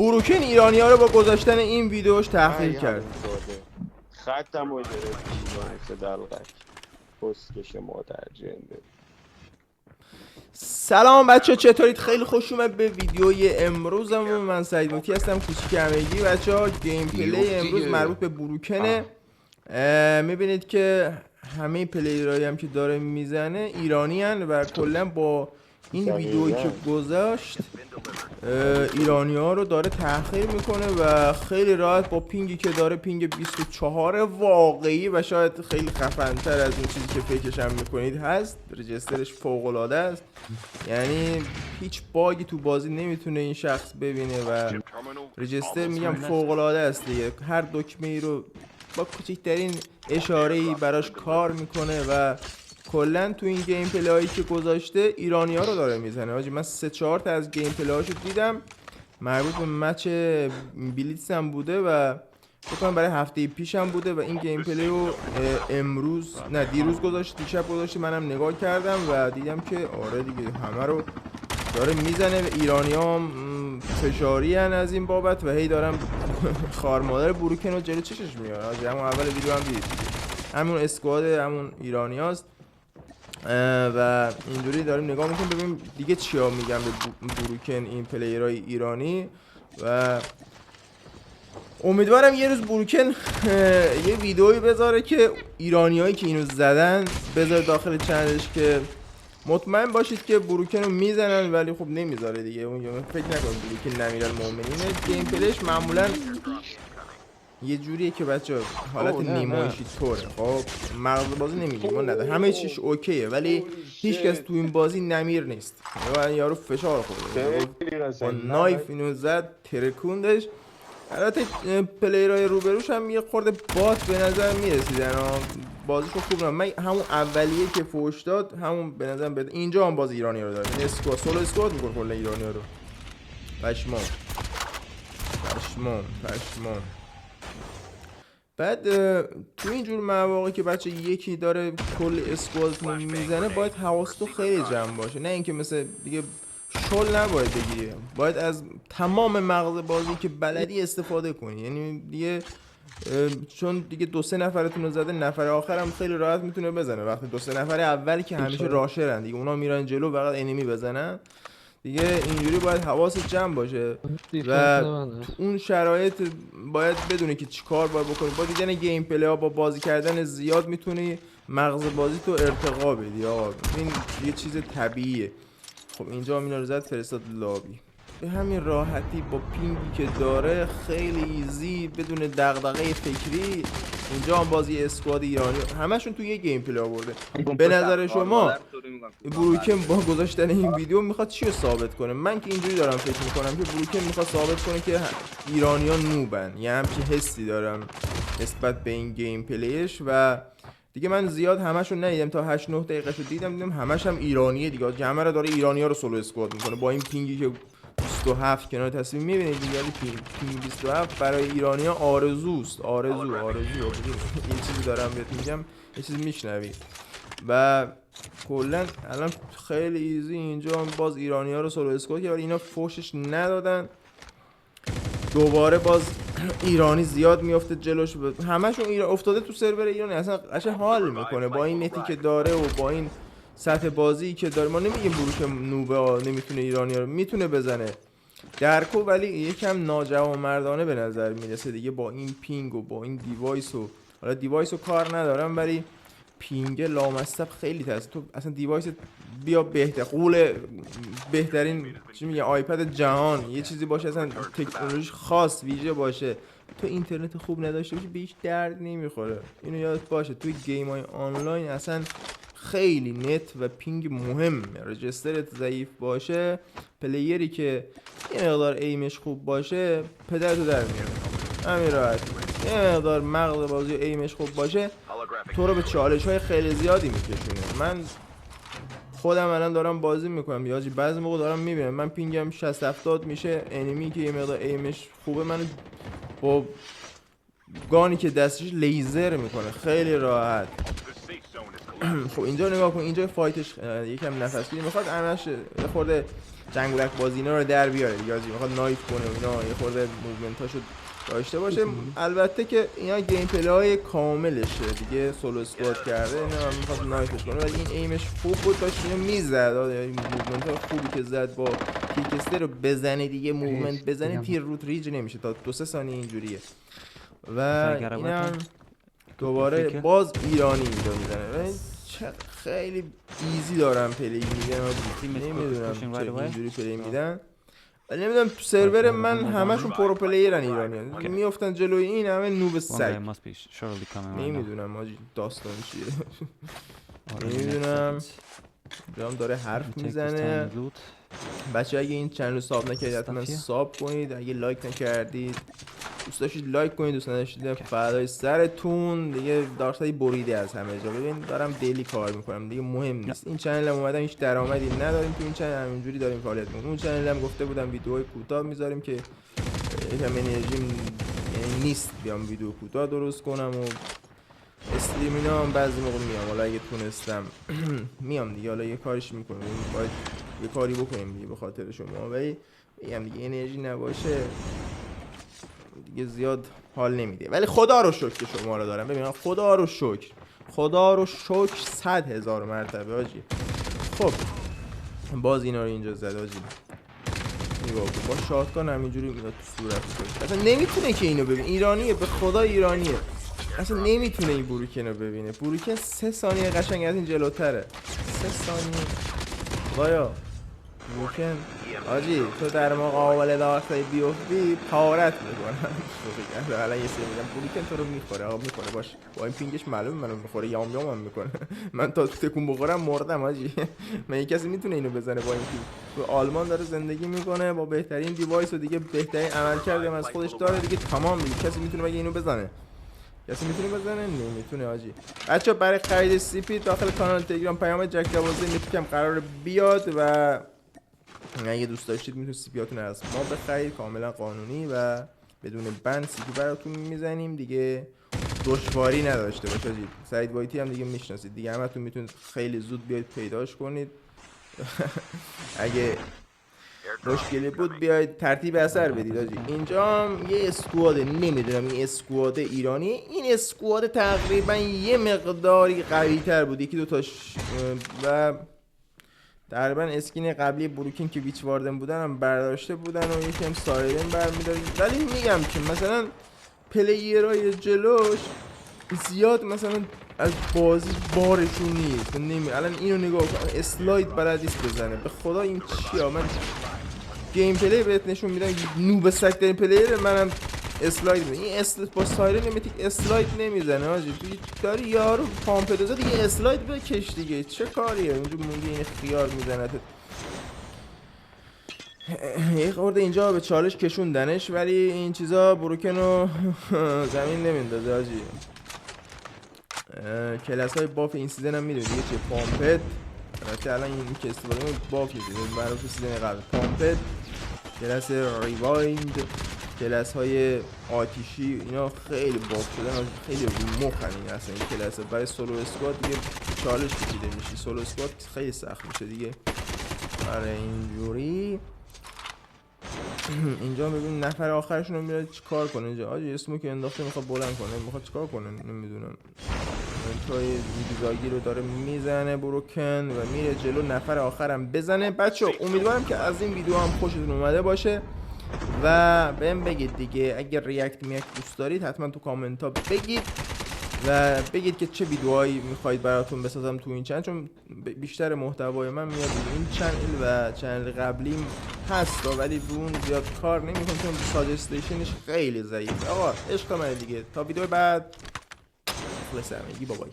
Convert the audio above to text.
بروکن ایرانی ها رو با گذاشتن این ویدیوش تحقیر کرد. خطم رو گرفت دلغک پسکش مادر جنده. سلام بچه ها، چطورید؟ خیلی خوش اومد به ویدیوی امروزمون. من سعید موتی هستم، کوچیک همگی. بچه ها گیم پلی امروز مربوط به بروکنه. میبینید که همه پلیرهایی هم که داره میزنه ایرانی هن و کلا با این ویدیویی که گذاشت ایرانی ها رو داره تحقیر میکنه و خیلی راحت با پینگی که داره، پینگ 24 واقعی و شاید خیلی خفن‌تر از اون چیزی که فکرش هم میکنید هست. رجسترش فوق العاده است، یعنی هیچ باگی تو بازی نمیتونه این شخص ببینه و رجستر میگم فوق العاده است دیگه. هر دکمه ای رو با کوچکترین اشاره ای براش کار میکنه و کلا تو این گیم پلی هایی که گذاشته ایرانی ها رو داره میزنه. حاجی من 3-4 تا از گیم پلی هاشو دیدم، مربوط به مچ بلیتز هم بوده و بکنم برای هفته پیش هم بوده و این گیم پلی رو امروز نه دیروز گذاشت، دیشب گذاشت. منم نگاه کردم و دیدم که آره دیگه همه رو داره میزنه و ایرانی ها فشاری هن از این بابت و هی دارم خار مادر بروکن رو جلو چشش میاد. حاجی همون اول ویدیو هم دیدید، همون اسکواد همون ایرانی هاست و اینجوری داریم نگاه میکنیم ببینیم دیگه چیا میگم به بروکن این پلیرهای ایرانی. و امیدوارم یه روز بروکن یه ویدئویی بذاره که ایرانیایی که اینو زدن بذاره داخل چنلش که مطمئن باشید که بروکن رو میزنن، ولی خب نمیذاره دیگه. اون فکر نکنم بروکن نمیرن المؤمنین. گیم پلیش معمولا یه جوریه که بچه حالت نیمایشی طوره. خب مغز بازی نمیگیم ما نداره، همه چیش اوکیه، ولی هیچ کس تو این بازی نمیر نیست. یارو فشار خورده با نایف اینو زد ترکوندش. البته پلیرهای روبروش هم یه خورده بات به نظر میرسیدن، بازیشو خوب نه. من همون اولیه که فوش داد همون به نظر بده. اینجا هم باز ایرانی رو داره، این اسکواد سولو اسکواد میکنه کلا ایرانی رو. پشمام بعد تو اینجور مواقع که بچه یکی داره کل اسکوادتون میزنه باید حواستو خیلی جمع باشه، نه اینکه مثل دیگه شل نباید بگیری، باید از تمام مغز بازی که بلدی استفاده کنی. یعنی دیگه چون دیگه 2-3 نفرتون رو زده، نفر آخرم خیلی راحت میتونه بزنه. وقتی 2-3 نفر اولی که همیشه راشرن دیگه، اونا میرن جلو فقط انمی بزنن دیگه. اینجوری باید حواست جمع باشه و تو اون شرایط باید بدونی که چیکار باید بکنی. با دیدن گیم پلی ها، با بازی کردن زیاد میتونی مغز بازی تو ارتقا بدی. آقا این یه چیز طبیعیه. خب اینجا هم اینا رو زد فرستاد لابی به همین راحتی با پینگی که داره، خیلی ایزی بدون دغدغه فکری. اینجا هم بازی اسکواد ایرانی همشون تو یه گیم پلی آورده. به نظر شما بروکن با گذاشتن این ویدیو میخواد چی رو ثابت کنه؟ من که اینجوری دارم فکر میکنم که بروکن میخواد ثابت کنه که ایرانی‌ها نوبن، یه همچین حسی دارم نسبت به این گیم پلیش. و دیگه من زیاد همشون ندیدم، تا 8-9 دقیقه‌شو دیدم همش هم ایرانیه دیگه. همه رو داره ایرانی‌ها رو سولو اسکواد میکنه با این پینگی که 27 کنار تصویر میبینید دیگه. پینگ 27 برای ایرانی‌ها آرزوست. آرزو این چیزی دارم بهت میگم، یه چیزی میشنوی. و کلا الان خیلی ایزی اینجا هم باز ایرانی‌ها رو سولو اسکواد که اینا فوشش ندادن. دوباره باز ایرانی زیاد میفته جلوش، همشون افتاده تو سرور ایرانی. اصلا قشنگ حال میکنه با این نتی که داره و با این سطح بازی که داره. ما نمیگیم بروک نوبه نمیتونه ایرانی رو میتونه بزنه درکو، ولی یکم ناجوانمردانه به نظر میرسه دیگه با این پینگ و با این دیوایس. و حالا دیوایس رو کار ندارم، ولی پینگ لامصب خیلی تاثیر. تو اصلا دیوایس بیا بهترین چی میگه آیپد جهان یه چیزی باشه، اصلا تکنولوژی خاص ویژه باشه، تو اینترنت خوب نداشته باشی به هیچ درد نمیخوره. اینو یادت باشه توی گیم های آنلاین اصلا خیلی نت و پینگ مهمه. رجسترت ضعیف باشه، پلیری که یه مقدار ایمش خوب باشه پدرتو در میاره همین راحتی. یه مقدار مغز بازی ایمش خوب باشه تو رو به چالش های خیلی زیادی میکشونه. من خودم الان دارم بازی میکنم یاجی، بعضی موقع دارم میبینم من پینگم 60-70 میشه، انمی که یه مقدار ایمش خوبه من با گانی که دستش لیزر میکنه خیلی راحت. خب اینجا نگاه کن، اینجا فایتش یکم نفسگیری میخواد، همش یه خورده جنگولک بازی اینا رو در بیاره دیگه، میخواد نایف کنه و اینا، یه خورده موومنتاشو داشته باشه. البته که اینا گیم پلی های کاملشه دیگه، سولو اسکواد کرده، اینا میخواد نایفش کنه، ولی این ایمش خوب بود، داشت اینو میزد، یعنی موومنت های خوبی که زد با کیکسته رو بزنه دیگه، موومنت بزنه تیر روت ریج نمیشه تا 2-3 ثانیه اینجوریه. و اینم دوباره باز ایرانی میزنه، خیلی ایزی دارم پلی میدن، نمیدونم چه اینجوری پلی میدن، ولی نمیدونم تو سرور من همشون پرو پلیرن ایرانیان، میافتن جلوی این همه نوب سگ. نمیدونم آجی داستان چیه. نمیدونم جام داره حرف میزنه. بچه اگه این چنل رو ساب نکردید حتما ساب کنید، اگه لایک نکردید دوست داشتید لایک کنید، دوست نداشتید فدای سرتون دیگه. دارسایی بریده از همه جا، ببین دارم دیلی کار میکنم دیگه، مهم نیست. این چنل هم اومدم هیچ درآمدی نداریم تو این چنل، همینجوری داریم فعالیت میکنیم. اون چنل هم گفته بودم ویدیوهای کوتاه میذاریم که یکم انرژیم نیست بیام ویدیو کوتاه درست کنم و استریم اینا هم بعضی موقع میام، حالا اگه تونستم میام دیگه، حالا یه کاریش میکنم، باید یه کاری بکنیم دیگه به خاطر شما، ولی میگم دیگه انرژی نباشه دیگه زیاد حال نمیده. ولی خدا رو شکر که شما رو دارم، ببین خدا رو شکر، خدا رو شکر 100,000 مرتبه آجی. خب باز اینا رو اینجا زد آجی، نگاه کن با شاتگان همینجوری میاد تو صورتش، اصلا نمیتونه که اینو ببین، ایرانیه به خدا ایرانیه، اصلا نمیتونه این بروکن رو ببینه. بروکن 3 ثانیه قشنگ از این جلوتره، 3 ثانیه خدایا. بروکن آجی تو در مقابل داستای بیوفتی پارت میکنم. حالا یه سری میگم بروکن تو رو میخوره، آقا میخوره باش، با این پینگش معلومه منو میخوره، یام هم میکنه. من تا تکون بخورم مردم آجی. من کسی میتونه اینو بزنه با این پینگ؟ تو آلمان داره زندگی میکنه با بهترین دیوایس و دیگه بهترین عملکردی هم از خودش داره دیگه، تمام دیگه. کسی میتونه مگه اینو بزنه؟ کسی میتونه بزنه؟ نمیتونه آجی. بچا برای خرید سی پی داخل کانال تلگرام پیام جک 12 میتونم قرار بیاد و اگه دوست داشتید میتونید سی پیاتون از ما بخرید، کاملا قانونی و بدون بند سی پی براتون میزنیم دیگه، دشواری نداشته باشه آجی. سعید وایتی هم دیگه میشناسید دیگه، همتون میتونید خیلی زود بیاید پیداش کنید. اگه مشکلی بود بیاید ترتیب اثر بدید آجی. اینجا هم یه اسکواد، نمیدونم این اسکواد ایرانی، این اسکواد تقریبا یه مقداری قوی تر بود، یکی دوتاش و تقریبا اسکین قبلی بروکین که ویچ واردن بودن هم برداشته بودن و یکی هم سایرن برمیدارید. ولی میگم که مثلا پلیرهای جلوش زیاد مثلا از بازی بارشون نیست. الان اینو نگاه کن، اسلاید بلد نیست بزنه، به خدا این چیه؟ من گیم پلی بهت نشون میدم، نوب سگ ترین پلیر منم اسلاید میزنه. این اسلاید با سایرن میتیک اسلاید نمیزنه آجی، تو داری یارو پامپ دوزه دیگه اسلاید بکش دیگه، چه کاریه اونجا موندی این خیار میزنه. یه خورده اینجا به چالش کشوندنش، ولی این چیزا بروکن رو زمین نمیندازه آجی. کلاس های باف این سیزن هم میدونی دیگه چه، پامپت البته الان این که استفاده کنید باف میشه برای تو سیزن قبل، پامپت، کلاس ریوایند، کلاس های آتیشی، اینا خیلی باف شدن، خیلی رو مخن این اصلا این کلاس. برای سولو اسکواد دیگه چالش کشیده میشی، سولو اسکواد خیلی سخت میشه دیگه برای اینجوری. اینجا ببین نفر آخرشون رو میره چیکار کنه اینجا آجی، اسمو که انداخته میخواد بلند کنه، میخواد چیکار کنه نمیدونم. توی ویدیوگی رو داره میزنه بروکن و میره جلو نفر آخرم بزنه. بچه امیدوارم که از این ویدیو هم خوشتون اومده باشه و بهم بگید دیگه، اگر ریاکت دوست دارید حتما تو کامنت ها بگید و بگید که چه ویدیوهایی میخواید براتون بسازم تو این چنل، چون بیشتر محتوای من میاد این چنل و چنل قبلیم هست ولی به اون زیاد کار نمیکنم چون ساجستیشنش خیلی ضعیفه. آقا عشق من دیگه، تا ویدیو بعد خلاص همگی بابای.